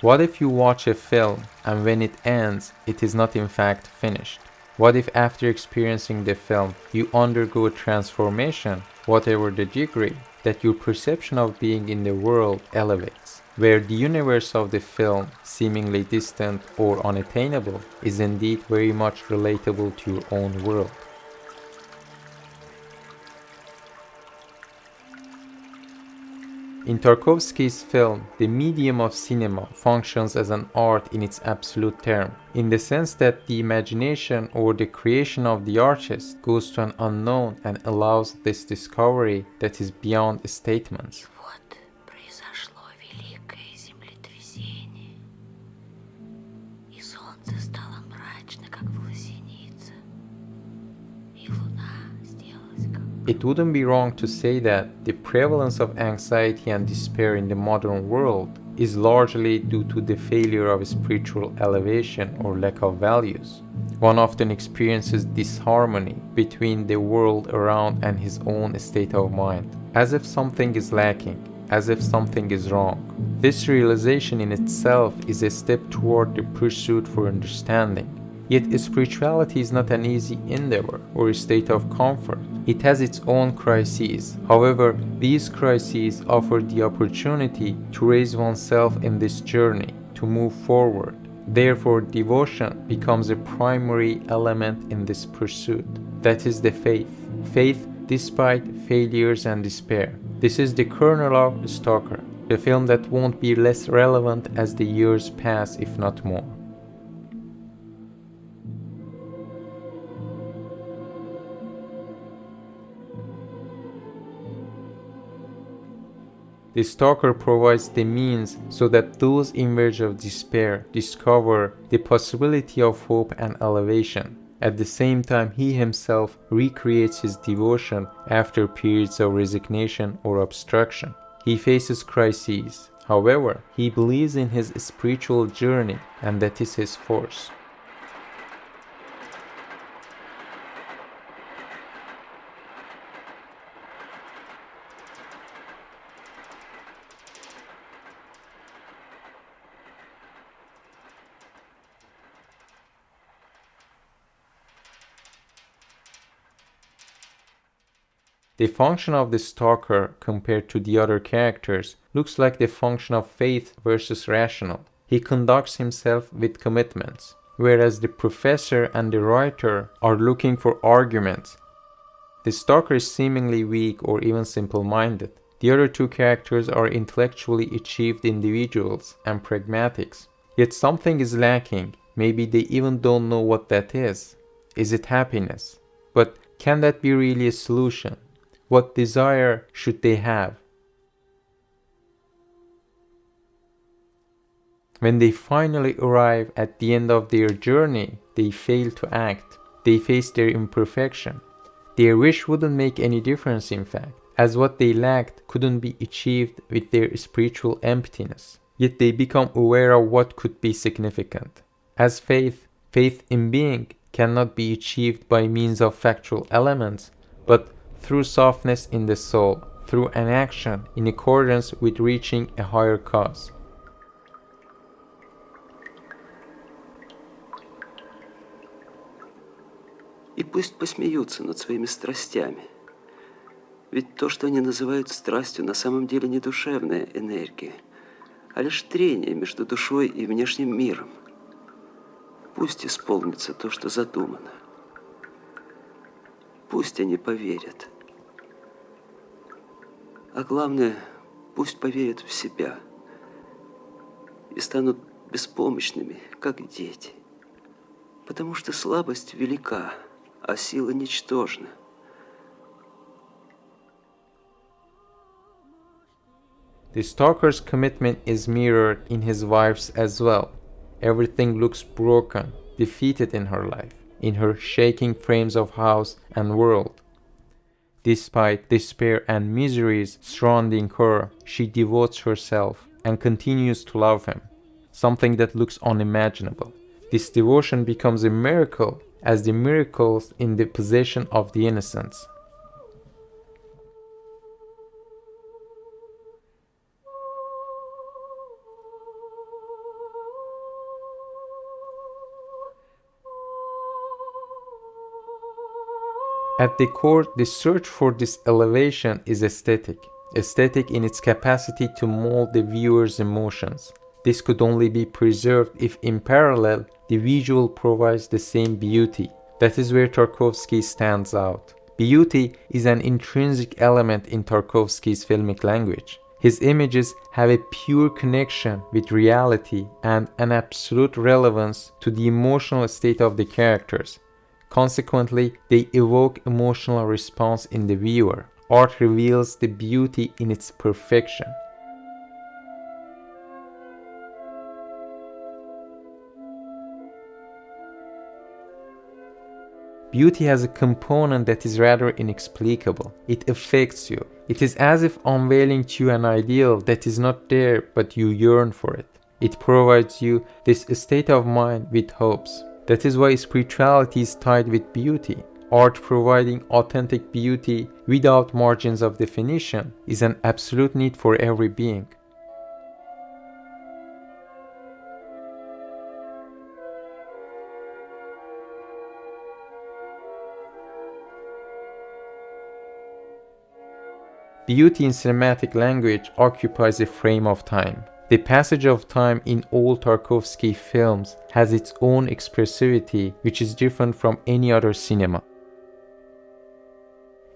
What if you watch a film and when it ends, it is not in fact finished? What if after experiencing the film, you undergo a transformation, whatever the degree, that your perception of being in the world elevates, where the universe of the film, seemingly distant or unattainable, is indeed very much relatable to your own world? In Tarkovsky's film, the medium of cinema functions as an art in its absolute term, in the sense that the imagination or the creation of the artist goes to an unknown and allows this discovery that is beyond statements. It wouldn't be wrong to say that the prevalence of anxiety and despair in the modern world is largely due to the failure of spiritual elevation or lack of values. One often experiences disharmony between the world around and his own state of mind, as if something is lacking, as if something is wrong. This realization in itself is a step toward the pursuit for understanding. Yet spirituality is not an easy endeavor or a state of comfort. It has its own crises. However, these crises offer the opportunity to raise oneself in this journey, to move forward. Therefore, devotion becomes a primary element in this pursuit. That is the faith. Faith despite failures and despair. This is the kernel of Stalker, the film that won't be less relevant as the years pass, if not more. The Stalker provides the means so that those in verge of despair discover the possibility of hope and elevation. At the same time, he himself recreates his devotion after periods of resignation or obstruction. He faces crises. However, he believes in his spiritual journey, and that is his force. The function of the Stalker compared to the other characters looks like the function of faith versus rational. He conducts himself with commitments, whereas the professor and the writer are looking for arguments. The Stalker is seemingly weak or even simple-minded. The other two characters are intellectually achieved individuals and pragmatics. Yet something is lacking. Maybe they even don't know what that is. Is it happiness? But can that be really a solution? What desire should they have? When they finally arrive at the end of their journey, they fail to act. They face their imperfection. Their wish wouldn't make any difference, in fact, as what they lacked couldn't be achieved with their spiritual emptiness. Yet they become aware of what could be significant. As faith in being cannot be achieved by means of factual elements, but through softness in the soul, through an action in accordance with reaching a higher cause. И пусть посмеются над своими страстями. Ведь то, что они называют страстью, на самом деле не душевная энергия, а лишь трение между душой и внешним миром. Пусть исполнится то, что задумано. Пусть они поверят. А главное, пусть поверят в себя и станут беспомощными, как дети. Потому что слабость велика, а сила ничтожна. The Stalker's commitment is mirrored in his wife's as well. Everything looks broken, defeated in her life, in her shaking frames of house and world. Despite despair and miseries surrounding her, she devotes herself and continues to love him, something that looks unimaginable. This devotion becomes a miracle as the miracles in the possession of the innocents. At the core, the search for this elevation is aesthetic. Aesthetic in its capacity to mold the viewer's emotions. This could only be preserved if in parallel the visual provides the same beauty. That is where Tarkovsky stands out. Beauty is an intrinsic element in Tarkovsky's filmic language. His images have a pure connection with reality and an absolute relevance to the emotional state of the characters. Consequently, they evoke emotional response in the viewer. Art reveals the beauty in its perfection. Beauty has a component that is rather inexplicable. It affects you. It is as if unveiling to you an ideal that is not there but you yearn for it. It provides you this state of mind with hopes. That is why spirituality is tied with beauty. Art providing authentic beauty without margins of definition is an absolute need for every being. Beauty in cinematic language occupies a frame of time. The passage of time in all Tarkovsky films has its own expressivity which is different from any other cinema.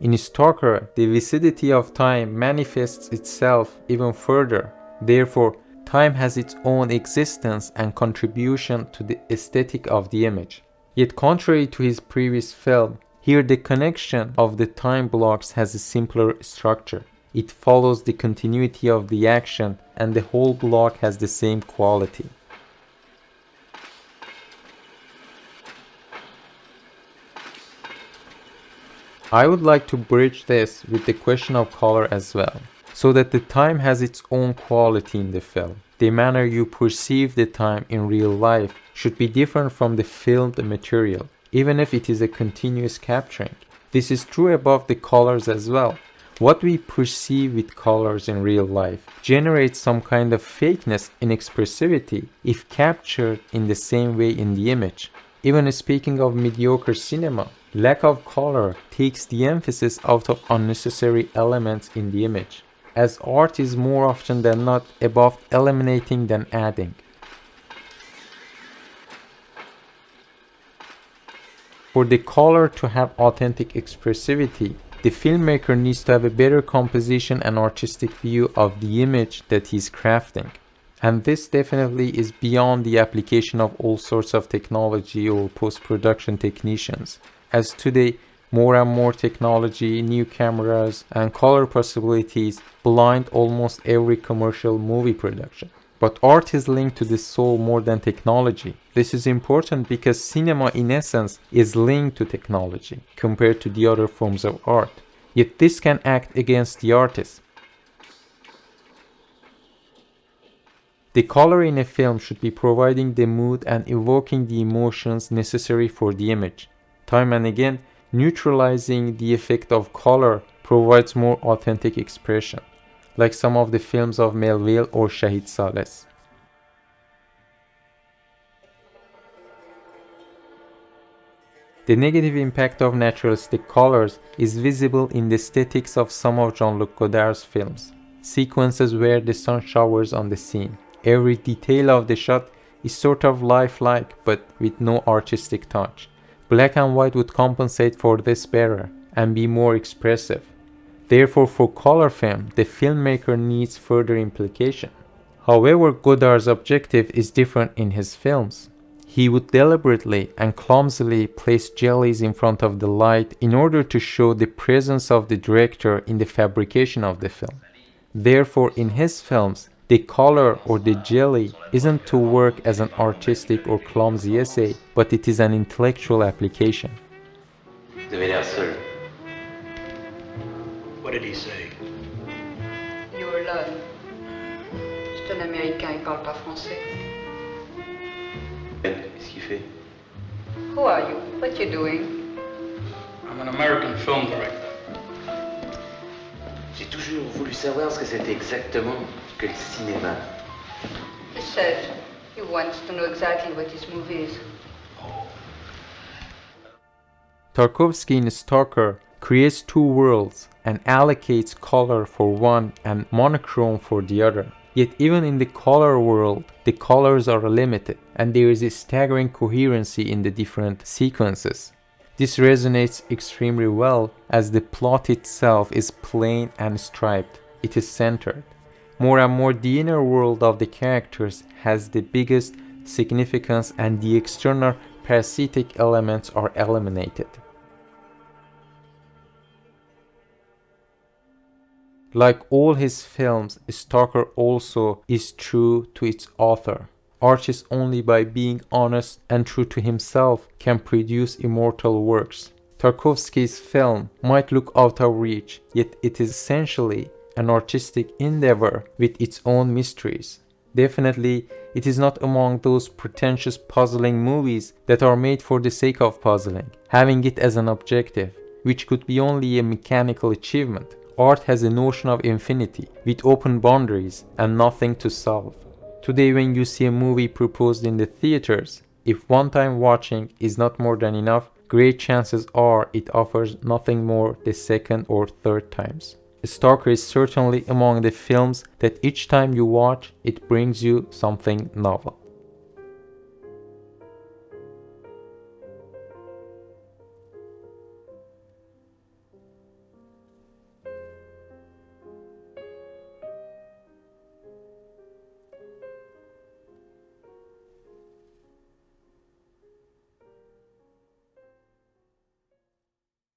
In Stalker, the viscidity of time manifests itself even further. Therefore, time has its own existence and contribution to the aesthetic of the image. Yet contrary to his previous film, here the connection of the time blocks has a simpler structure. It follows the continuity of the action and the whole block has the same quality. I would like to bridge this with the question of color as well, so that the time has its own quality in the film. The manner you perceive the time in real life should be different from the filmed material, even if it is a continuous capturing. This is true about the colors as well. What we perceive with colors in real life generates some kind of fakeness in expressivity if captured in the same way in the image. Even speaking of mediocre cinema, lack of color takes the emphasis out of unnecessary elements in the image, as art is more often than not about eliminating than adding. For the color to have authentic expressivity, the filmmaker needs to have a better composition and artistic view of the image that he's crafting. And this definitely is beyond the application of all sorts of technology or post-production technicians, as today more and more technology, new cameras, and color possibilities blind almost every commercial movie production. But art is linked to the soul more than technology. This is important because cinema in essence is linked to technology compared to the other forms of art. Yet this can act against the artist. The color in a film should be providing the mood and evoking the emotions necessary for the image. Time and again, neutralizing the effect of color provides more authentic expression, like some of the films of Melville or Shahid Sales. The negative impact of naturalistic colors is visible in the aesthetics of some of Jean-Luc Godard's films. Sequences where the sun showers on the scene. Every detail of the shot is sort of lifelike but with no artistic touch. Black and white would compensate for this better and be more expressive. Therefore, for color film, the filmmaker needs further implication. However, Godard's objective is different in his films. He would deliberately and clumsily place jellies in front of the light in order to show the presence of the director in the fabrication of the film. Therefore, in his films, the color or the jelly isn't to work as an artistic or clumsy essay, but it is an intellectual application. Vous avez l'air seul. What did he say? You're alone. C'est un Américain, il parle pas français. Qu'est-ce qu'il fait? Who are you? What you doing? I'm an American film director. J'ai toujours voulu savoir ce que c'était exactement que le cinéma. He said he wants to know exactly what his movie is. Tarkovsky in Stalker creates two worlds and allocates color for one and monochrome for the other. Yet even in the color world, the colors are limited and there is a staggering coherency in the different sequences. This resonates extremely well as the plot itself is plain and striped. It is centered. More and more the inner world of the characters has the biggest significance and the external parasitic elements are eliminated. Like all his films, Stalker also is true to its author. Artists only by being honest and true to himself can produce immortal works. Tarkovsky's film might look out of reach, yet it is essentially an artistic endeavor with its own mysteries. Definitely, it is not among those pretentious puzzling movies that are made for the sake of puzzling, having it as an objective, which could be only a mechanical achievement. Art has a notion of infinity, with open boundaries and nothing to solve. Today when you see a movie proposed in the theaters, if one time watching is not more than enough, great chances are it offers nothing more the second or third times. Stalker is certainly among the films that each time you watch, it brings you something novel.